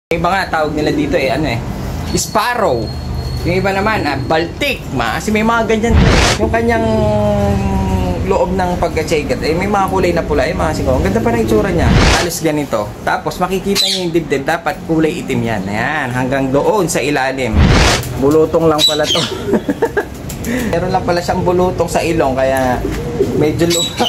Yung iba nga tawag nila dito Sparrow. Yung iba naman Baltic. Kasi may mga ganyan. Yung kanyang loob ng pagka-checker may mga kulay na pula mga singko. Ang ganda pa ng itsura niya. Halos ganito. Tapos makikita niyo yung dibdib, dapat kulay itim yan. Ayan, hanggang doon sa ilalim. Bulutong lang pala to. Meron lang pala siyang bulutong sa ilong kaya medyo lumak.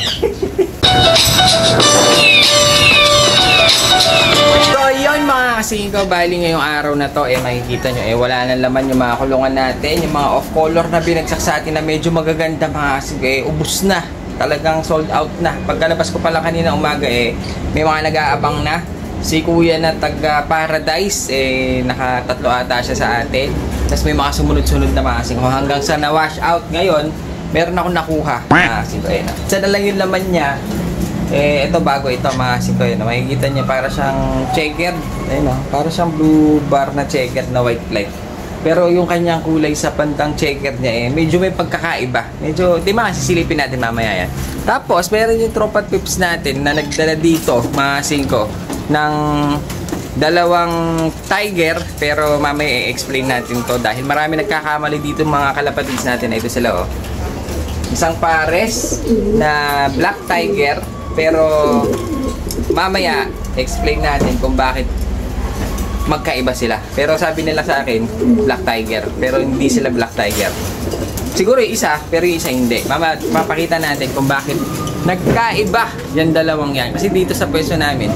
So yun mga kasingko, bali ngayong araw na to makikita nyo wala na laman yung mga kulungan natin, yung mga off color na binagsak sa atin na medyo magaganda mga kasingko ubus na, talagang sold out na. Pagkalabas ko pala kanina umaga may mga nag-aabang na. Si kuya na taga Paradise nakatatlo ata siya sa atin, tapos may mga sumunod-sunod na mga kasingko hanggang sa na-wash out. Ngayon meron akong nakuha mga kasingko isa na lang yung laman niya. Ito bago ito mga kasingko makikita niya para siyang checkered, para siyang blue bar na checkered na white light. Pero yung kanyang kulay sa pantang checkered niya medyo may pagkakaiba. Medyo, di ba, sisilipin natin mamaya yan. Tapos meron yung tropa pips natin na nagdala dito mga kasingko ng dalawang tiger, pero mamaya i-explain natin to dahil marami nagkakamali dito mga kalapatids natin. Ito sila isang pares na black tiger, pero mamaya explain natin kung bakit magkaiba sila. Pero sabi nila sa akin black tiger, pero hindi sila black tiger. Siguro yung isa, pero yung isa hindi. Mapakita natin kung bakit nagkaiba yung dalawang yan. Kasi dito sa pwesto namin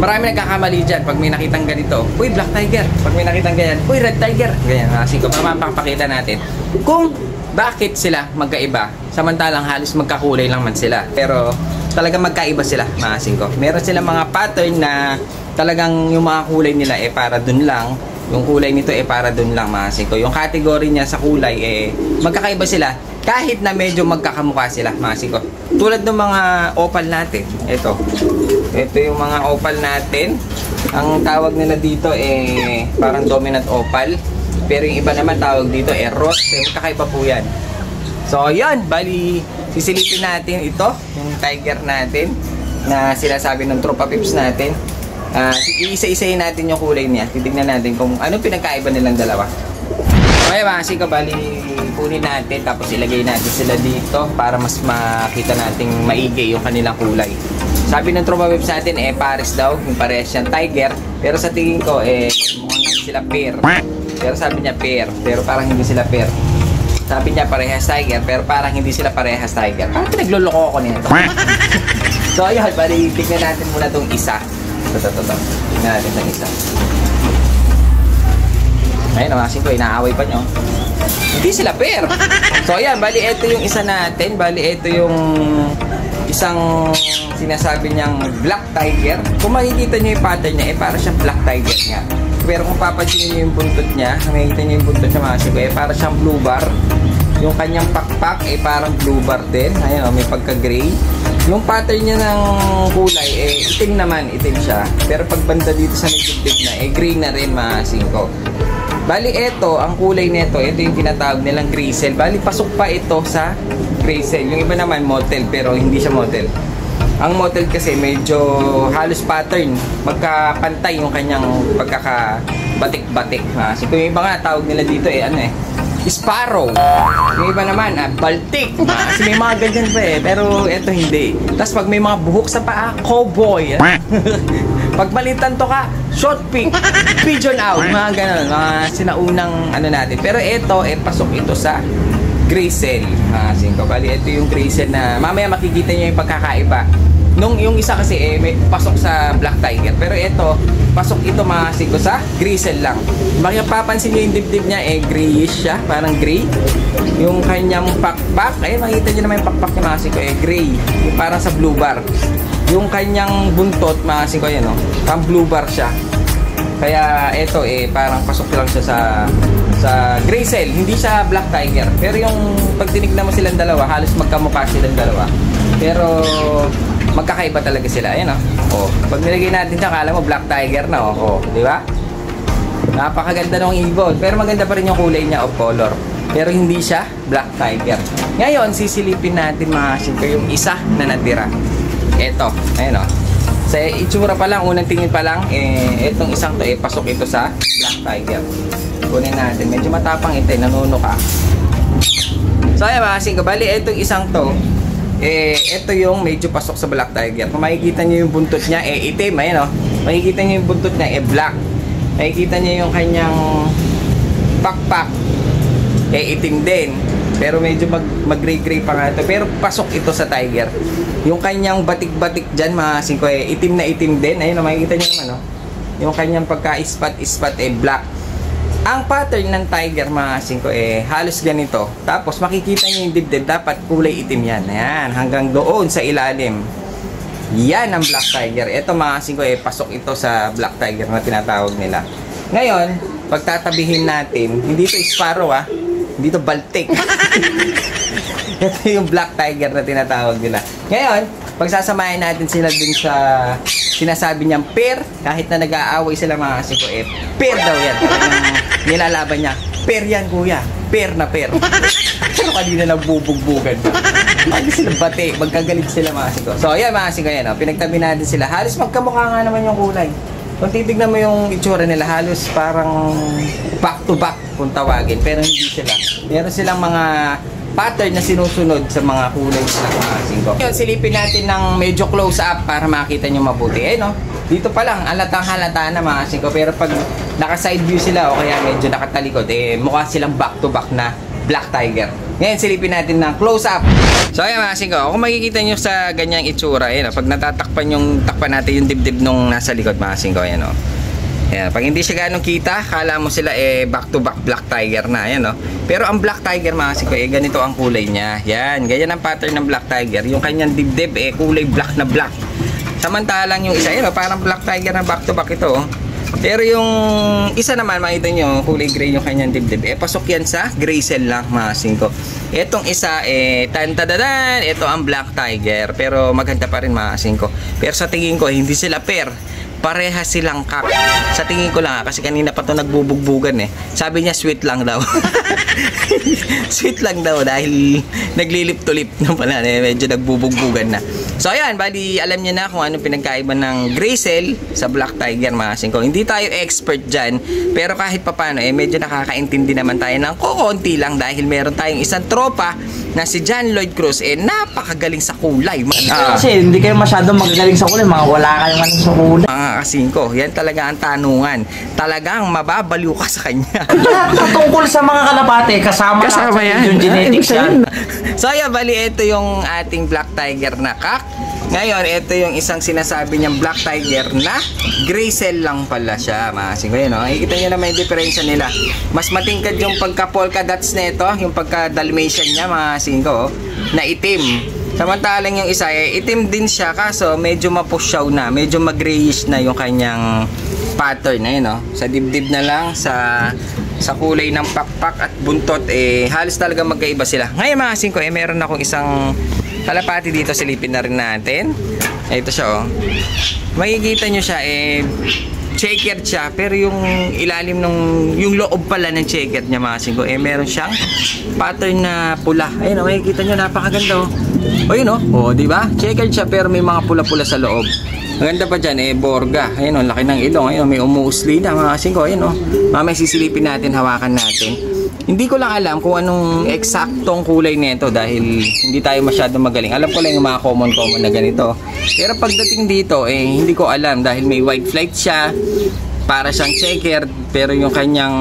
marami nagkakamali dyan. Pag may nakitang ganito, uy, black tiger. Pag may nakitang ganyan, uy, red tiger. Ganyan. Kasi kung mapapakita natin kung bakit sila magkaiba, samantalang halos magkakulay lang man sila. Pero talagang magkaiba sila mga kasingko. Meron silang mga pattern na talagang yung mga kulay nila para dun lang. Yung kulay nito para dun lang mga kasingko. Yung category niya sa kulay magkakaiba sila kahit na medyo magkakamukha sila mga kasingko. Tulad ng mga opal natin. Ito yung mga opal natin. Ang tawag nila dito parang dominant opal. Pero yung iba naman tawag dito rose. Kakaiba po yan. So yan, bali sisilipin natin ito, yung tiger natin na sinasabi ng tropa pips natin. Iisa-isayin natin yung kulay niya. Titignan natin kung ano pinagkaiba nilang dalawa. Okay mga kasingko, bali kunin natin tapos ilagay natin sila dito para mas makita nating maigi yung kanilang kulay. Sabi ng tropa pips natin pares daw, yung parehas siyang tiger, pero sa tingin ko mukhang sila pair. Pero sabi niya pair, pero parang hindi sila pair. Sabi niya parehas tiger, pero parang hindi sila parehas tiger. Parang pinagluloko ko nito. So ayun, bali tignan natin muna itong isa. Ito. Tignan natin itong isa. Ayun, mga kasingko, inaaway pa nyo. Hindi sila pair. So ayan, bali ito yung isa natin. Bali ito yung isang sinasabi niyang black tiger. Kung makikita niyo yung pattern niya, para siyang black tiger nga. Pero kung papansin niyo yung buntot niya, makikita niyo yung buntot niya mga kasingko, para siyang blue bar. Yung kanyang pakpak parang blue bar din. Ayan, may pagka-gray. Yung pattern niya ng kulay itim naman, itim siya. Pero pag banda dito sa may dibdib na gray na rin mga kasingko. Bali ito, ang kulay nito, ito yung tinatawag nilang grisel. Bali pasok pa ito sa grisel. Yung iba naman motel, pero hindi siya motel. Ang motel kasi medyo halos pattern, magkapantay yung kanyang pagkakabatik-batik. So yung iba nga tawag nila dito Sparrow. Yung iba naman Baltic. Kasi may mga ganyan pa pero ito hindi. Tapos pag may mga buhok sa paa, cowboy. Pag balitan to ka, short pick, pigeon out, mga ganon, mga sinaunang natin. Pero ito pasok ito sa grisel. Kasingko, bali ito yung grisel na mamaya makikita niyo yung pagkakaiba. Yung isa kasi may pasok sa black tiger, pero ito pasok ito mga kasingko sa grisel lang. Mapapansin niyo yung dibdib niya grayish siya, parang gray. Yung kanyang pakpak, makita niyo naman yung pakpak niya mga kasingko gray, parang sa blue bar. Yung kanyang buntot mga kasingko parang blue bar siya. Kaya ito parang pasok lang siya sa grisel, hindi siya black tiger. Pero yung pag tinignan mo silang dalawa, halos magkamukha silang dalawa. Pero magkakaiba talaga sila. Ayan pag nilagay natin dyan, kala mo black tiger na di ba? Napakaganda ng ibon. Pero maganda pa rin yung kulay niya of color. Pero hindi siya black tiger. Ngayon, sisilipin natin mga kasingko yung isa na natira. Ito, ayun Sa itsura pa lang, unang tingin pa lang, itong isang to, pasok ito sa Black Tiger. Kunin natin. Medyo matapang ito, nanuno ka. So ayan mga kasing ko, bali itong isang to, ito yung medyo pasok sa Black Tiger. Kung makikita nyo yung buntot niya, itim, ayan o. Makikita nyo yung buntot niya, black. Makikita nyo yung kanyang pakpak, itim din. Pero medyo mag-gray-gray pa nga ito. Pero pasok ito sa Tiger. Yung kanyang batik-batik dyan, mga kasing ko, itim na itim din. Ayun o, makikita nyo naman o. Yung kanyang pagka-ispat-ispat, black. Ang pattern ng Tiger, mga kasing ko, halos ganito. Tapos makikita nyo yung dibdib, dapat kulay itim yan. Ayan, hanggang doon sa ilalim. Yan ang Black Tiger. Ito mga kasing ko, pasok ito sa Black Tiger na tinatawag nila. Ngayon, pagtatabihin natin, hindi ito Sparrow hindi ito Baltic. Ito yung Black Tiger na tinatawag nila. Ngayon, pagsasamahin natin sila dun sa sinasabi niyang pair, kahit na nag-aaway sila mga kasing ko, pair daw yan. Nilalaban niya, pair yan kuya, pair na pair. Pero kanina nagbubugbugan. Hindi sila bate, magkagalit sila mga kasing ko. So ayan mga kasing ko yan, pinagtabi natin sila. Halos magkamukha nga naman yung kulay. Kung titignan mo yung itsura nila, halos parang back to back kung tawagin. Pero hindi sila. Meron silang mga pattern na sinusunod sa mga kulay nila mga kasing ko. Ngayon, silipin natin ng medyo close up para makita nyo mabuti. No? Dito pa lang, halatang halata na mga kasing ko. Pero pag naka-side view sila o kaya medyo nakatalikod, mukha silang back to back na Black Tiger. Ngayon, silipin natin ng close up. So ayan mga kasing ko, kung makikita nyo sa ganyang itsura, pag natatakpan takpan natin yung dibdib nung nasa likod mga kasing ko, ayan o. Ayan, pag hindi siya ganong kita, kala mo sila back to back Black Tiger na, ayan o. Pero ang Black Tiger mga kasing ko, ganito ang kulay niya. Yan, ganyan ang pattern ng Black Tiger. Yung kanyang dibdib, kulay black na black. Samantalang yung isa, parang Black Tiger na back to back ito. Pero yung isa naman, makita nyo, kulay gray yung kanyang dibdib. Pasok yan sa gray cell lang, mga kasing ko. Etong isa, tantadadan, ito ang Black Tiger. Pero maganda pa rin, mga kasing ko. Pero sa tingin ko, hindi sila pair. Pareha silang kak. Sa tingin ko lang kasi kanina pa to nagbubugbugan Sabi niya sweet lang daw. Sweet lang daw dahil naglilip to lip na pala, medyo nagbubugbugan na. So ayan, bali alam niyo na kung ano pinagkaiba ng gray cell sa Black Tiger mga kasing ko. Hindi tayo expert dyan, pero kahit papano medyo nakakaintindi naman tayo ng kukunti lang dahil meron tayong isang tropa na si John Lloyd Cruz napakagaling sa kulay. Kasi hindi kayo masyadong magagaling sa kulay, mga wala kayong ano sa kulay. Mga kasing ko, yan talaga ang tanungan. Talagang mababaliw ka sa kanya. Tungkol sa mga kalapate, kasama yan. Yung genetics yan. So ayan, bali ito yung ating Black Tiger na kak. Ngayon, ito yung isang sinasabi niyang Black Tiger na gray cell lang pala siya, mga kasing ko. Nakikita nyo naman yung diferensya nila. Mas matingkad yung pagka-polka dots nito, yung pagka-Dalmatian niya, mga kasing ko, na itim. Samantalang yung isa, itim din siya, kaso medyo mapusyaw na, medyo mag-grayish na yung kanyang pattern. Ayun, sa dibdib na lang, sa kulay ng pakpak at buntot, halos talaga magkaiba sila. Ngayon mga kasing ko, meron akong isang kalapati dito, silipin na rin natin. Ito siya makikita nyo siya, checkered siya, pero yung ilalim yung loob pala ng checkered niya mga kasing ko, meron siyang pattern na pula. Ayun, makikita nyo, napakaganda ayun diba? Checkered siya pero may mga pula-pula sa loob. Maganda pa dyan, Borga. Ayun laki ng ilong. Ayun, may umuusli na mga kasing ko. Ayun mamaya sisilipin natin, hawakan natin. Hindi ko lang alam kung anong eksaktong kulay nito dahil hindi tayo masyadong magaling. Alam ko lang yung mga common na ganito. Pero pagdating dito, hindi ko alam dahil may white flight siya. Para siyang checkered, pero yung kanyang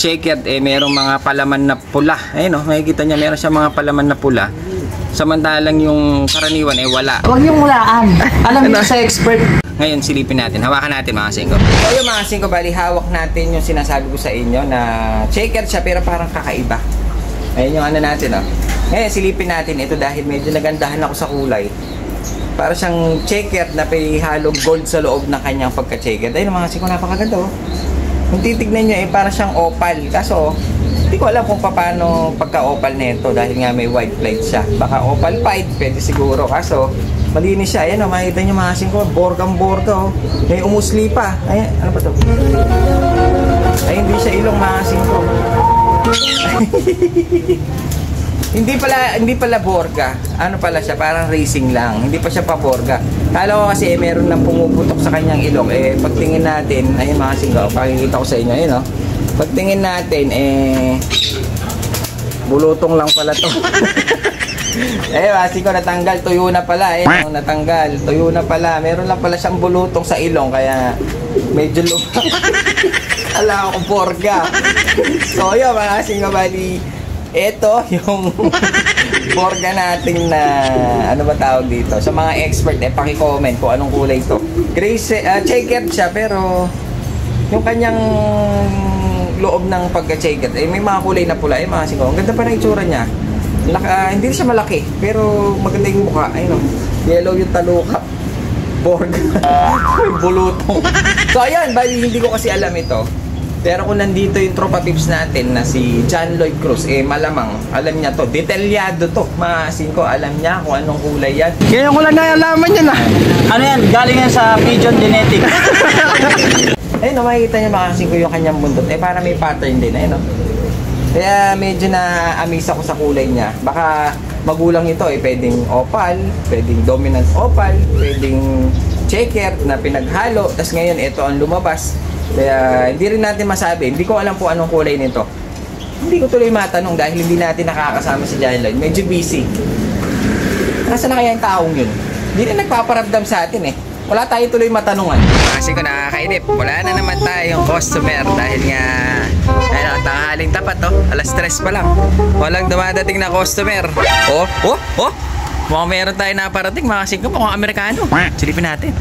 checkered, merong mga palaman na pula. Ayun makikita niya, meron siya mga palaman na pula. Samantalang yung karaniwan wala. Huwag yung mulaan. Alam niyo sa expert. Ngayon silipin natin, hawakan natin mga kasing ko. So yung mga kasing ko, bali hawak natin yung sinasabi ko sa inyo na checkered siya pero parang kakaiba. Ayun yung ano natin Ngayon silipin natin ito dahil medyo nagandahan ako sa kulay. Para siyang checkered na may halong gold sa loob ng kanyang pagka-checkered. Ayun mga kasing ko, napakaganda Kung titignan nyo para siyang opal. Kaso hindi ko alam kung paano pagka-opal nito dahil nga may white flight siya. Baka opal pied, pwede siguro. Kaso malinis siya. Ayan makikita nyo mga kasing ko, borgang-borga May umusli pa. Ayan, ano ba ito? Ay, hindi siya ilong mga kasing ko. Hindi pala borga. Ano pala siya? Parang racing lang. Hindi pa siya pa borga. Kala ko kasi meron nang pumuputok sa kanyang ilong. Pagtingin natin, ayun mga kasinggaw, pakikita ko sa inyo, ayun oh. Pagtingin natin, bulutong lang pala to. Kasi ko natanggal, tuyo na pala natanggal, tuyo na pala. Meron lang pala siyang bulutong sa ilong, kaya medyo lumang. Ala ako, porga. So yun mga kasinggaw, bali, ito yung porga natin na, ano ba tawag dito? Sa mga expert, paki-comment kung anong kulay ito. Checkered siya, pero yung kanyang loob ng pagka-checkered, may mga kulay na pula, mga kasinggaw. Ang ganda pa ng itsura niya. Hindi siya malaki, pero maganda yung mukha. Ayun, yellow yung taluka. Borg. Bulutong. So ayun, bali hindi ko kasi alam ito. Pero kung nandito yung tropa pips natin na si John Lloyd Cruz, malamang alam niya to. Detalyado to. Maasin ko, alam niya kung anong kulay yan. Ngayon ko lang nalaman niya na. Ano yan? Galing yan sa Pigeon Genetic. Ayun, makikita niya maasin ko yung kanyang bundot. Para may pattern din. Ayun, kaya medyo na-amaze ako sa kulay niya. Baka magulang ito pwedeng opal, pwedeng dominant opal, pwedeng checker na pinaghalo. Tapos ngayon ito ang lumabas. Kaya hindi rin natin masabi. Hindi ko alam po anong kulay nito. Hindi ko tuloy matanong dahil hindi natin nakakasama si John Lloyd. Medyo busy. Nasaan na kaya yung taong yun? Hindi rin nagpaparamdam sa atin Wala tayo tuloy matanungan. Kasi kung nakakainip, wala na naman tayong customer dahil nga tanghaling tapat alas 3 pa lang. Walang dumadating na customer. Mukhang meron tayo na parating mga kasinggaw, mukhang Amerikano. Silipin natin.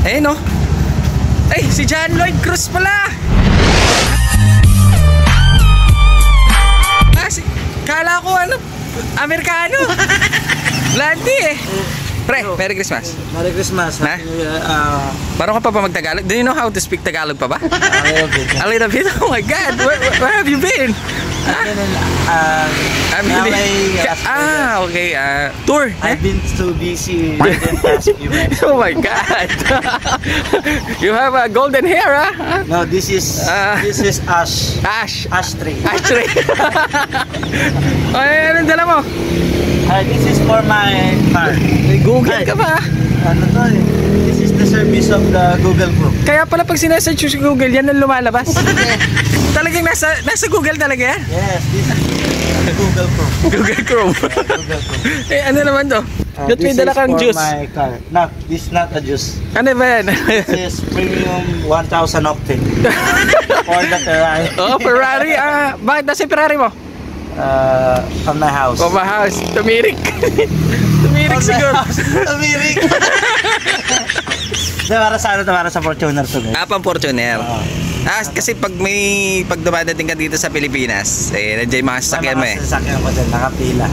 Ayun ay, si John Lloyd Cruz pala. Kala ko Amerikano. Landi Pre, Merry Christmas. Merry Christmas. Happy New Year. Parang ka pa mag-Tagalog? Do you know how to speak Tagalog pa ba? A little bit. A little bit? Oh my God! Where have you been? Okay. Tour. I've been so busy with the past few months. Oh my God! You have a golden hair, No, this is ash. Ashtray. Ashtray. Ay, anong dala mo? This is for my car. Google ka ba? Ano to This is the service of the Google Chrome. Kaya pala pag sinesearch sa Google, yan ang lumalabas. Talagang nasa Google talaga yan? Yes, this is Google Chrome. Google Chrome. Google Chrome. Ano naman to? Ba't may dala kang juice? This is for my car. No, this is not a juice. Ano ba yan? This is premium 1,000 octane. For the Ferrari. Ferrari. Bakit nasa Ferrari mo? From my house. From my house. Tumirik. Tumirik siguro. Tumirik. Para sa para sa Fortuner to, guys. Pang Fortuner. Kasi pag dumadating ka dito sa Pilipinas, nandiyan yung mga sasakyan mo sasakyan ko dyan, nakapila.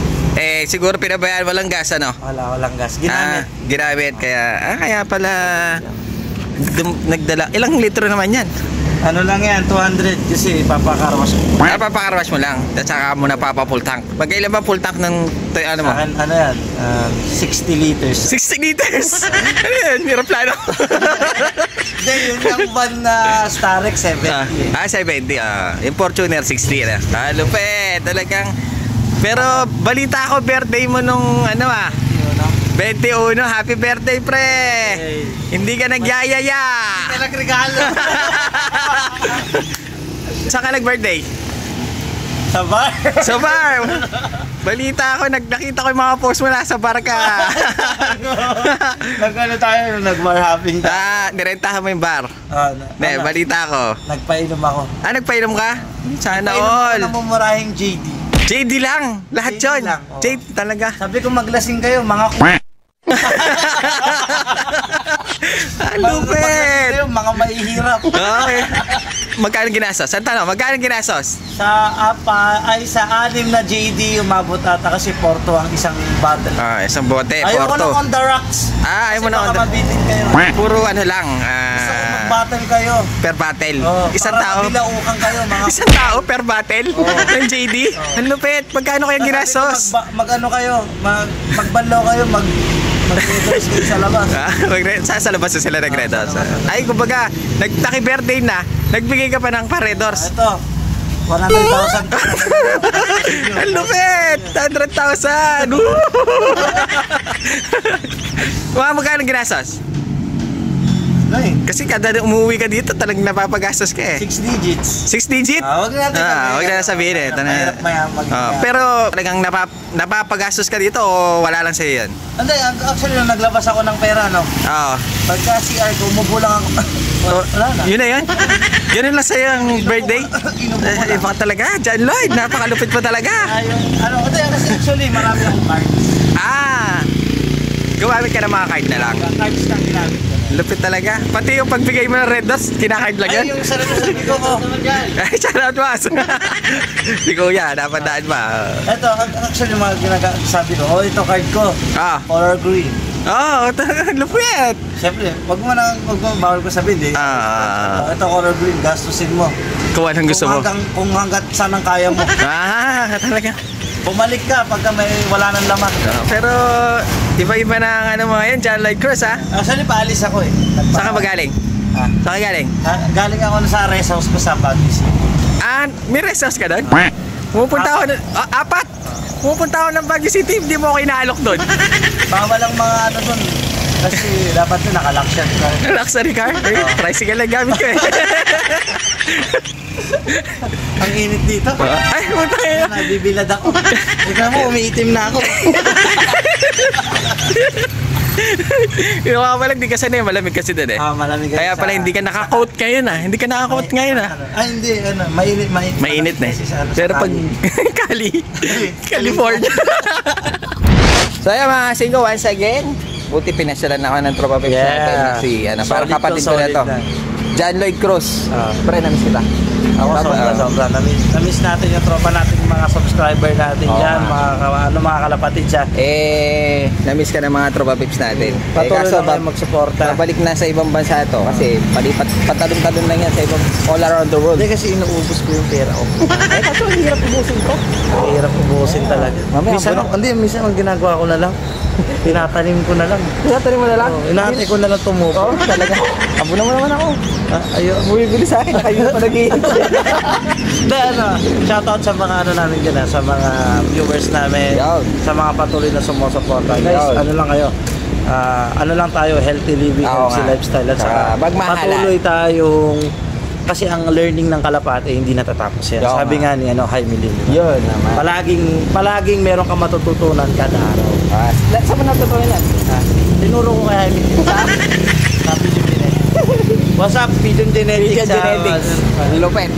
Siguro pinabayaan walang gas, Walang gas. Ginamit. Ginamit. Kaya pala nagdala. Ilang litro naman yan? Ano lang yan, 200 kasi papakarwas mo. Papakarwas mo lang. At saka mo na full tank. Magkailan ba full tank ng ano mo? Sa akin, ano yan, 60 liters. 60 liters? Ano yan? Aeroplano? Hindi, yun yung van na Starex 70. 70. Yung Fortuner 60. Lupet. Talagang. Pero balita ko birthday mo nung 21. Happy birthday, pre! Hey. Hindi ka nagyayaya! Hindi ka nagregalo! Saan ka nag-birthday? Sa bar! Sa bar! Balita ko, nakita ko yung mga post mo na sa bar ka. Nag-ano tayo, nag-bar hopping tayo. Nirentahan mo yung bar? Balita ko. Nagpainom ako. Nagpainom ka? Sana all! Nagpainom ako ng mumurahing JD. JD lang! Lahat yun! JD talaga. Sabi ko maglasing kayo, mga Lupet! Mga mahihirap. Okay. Magkano ginastos? Saan tanong? Magkano ginastos? Sa 6 na JD umabot ata kasi Porto ang isang bottle. Isang bote, Ayaw ko Porto. lang on the rocks. Ayaw mo na on the rocks. Mabitin kayo. Puro lang. Gusto ko mag-battle kayo. Per battle. Isang para tao. mabilaukan kayo. Isang tao per battle? Ng JD? Ang lupit. Magkano kaya ginastos? Mag-ano kayo? Magbanlaw kayo. Mag-redos kayo sa labas. Sa labas na sila nag-redos. Ay, kumbaga, nagtaki birthday na, nagbigay ka pa ng paredors. Ito. 100,000. Ang lupit! 100,000! Mga magkano ginastos? Kasi kada umuwi ka dito, talagang napapagastos ka eh. 6 digits. 6 digit? Huwag natin sabihin. Huwag na sabihin eh. Mahirap Pero talagang napapagastos ka dito o wala lang sa'yo yun? Hindi, actually, nung naglabas ako ng pera, no? Oo. Pagka CR ko, umubo lang ako. Wala na. Yun na yun? Ganun lang sa'yo ang birthday? Inubo ko lang. Iba ka talaga, John Lloyd. Napakalupit mo talaga. Hindi, kasi actually, marami akong cards. Gumamit ka ng mga card na lang. Cards lang ginamit ko. Lupit talaga. Pati yung pagbigay mo ng red dots, kinakard lang yan. Ay, yung sarili ko ko. Ay, shoutout mas. Si Kuya, dapat daan ba? Ito, actually, mga sabi ko, ito card ko. Color green. Lupit. Siyempre, wag mo bawal ko sabihin, ito color green, gastusin mo. Kung anong gusto mo. Kung hanggat saan ang kaya mo. Talaga. Bumalik ka pagka wala nang laman. Pero, iba-iba na ang mga yan, John Lloyd Cruz ha? Actually, paalis ako eh. Saan ka ba galing? Saan ka galing? Galing ako sa rest house ko sa Baguio City. May rest house ka doon? Pupunta ako doon. 4? Pupunta ako ng Baguio City, hindi mo ako inaalok doon. Bawal ang mga ano doon. Kasi dapat na naka-luxury car. Luxury car? Tricycle lang gamit ko eh. Ang init dito. Ay, puta yun. Nabibilad ako. Ikaw mo, umiitim na ako. Yung mga pala, hindi ka sanay. Malamig kasi doon eh. Malamig kasi. Kaya pala hindi ka naka-coat ngayon ah. Hindi ka naka-coat ngayon ah. Hindi. Mainit. Mainit na eh. Pero pag California. So ayan mga singo, once again, buti pinasyalan ako ng tropa peps natin. Parang kapatid ko na to. John Lloyd Cruz. Pre, namiss kita. Ako sobra. Namiss natin yung tropa natin, yung mga subscriber natin dyan, mga kalapatid dyan. Namiss ka ng mga tropa peps natin. Patuloy lang kayo magsuporta. Babalik na sa ibang bansa to kasi patalon-talon lang yan sa ibang all around the world. Hindi kasi inuubos ko yung pera ko. Kaso ang hirap ubusin to. Hirap ubusin talaga. Minsan ang ginagawa ko na lang. Tinatanim ko na lang. Tinatanim mo na lang? Inaantay ko na lang tumupo. Talaga. Abo naman ako. Ayun. Bumibili sa akin. Kayo pa nag-iintay. Shoutout sa mga namin dyan, sa mga viewers namin, sa mga patuloy na sumusuporta. Guys, lang kayo. Lang tayo, healthy living, healthy lifestyle. At saka patuloy tayong, kasi ang learning ng Kalapate hindi natatapos yan. Sabi nga ni Jaime Limon. Yun naman. Palaging meron kang matututunan kada araw. Saan mo natutunan yan? Tinuro ko kay Jaime Limon. Sa Pigeon Genetics. What's up, Pigeon Genetics? Pigeon Genetics. Lupet.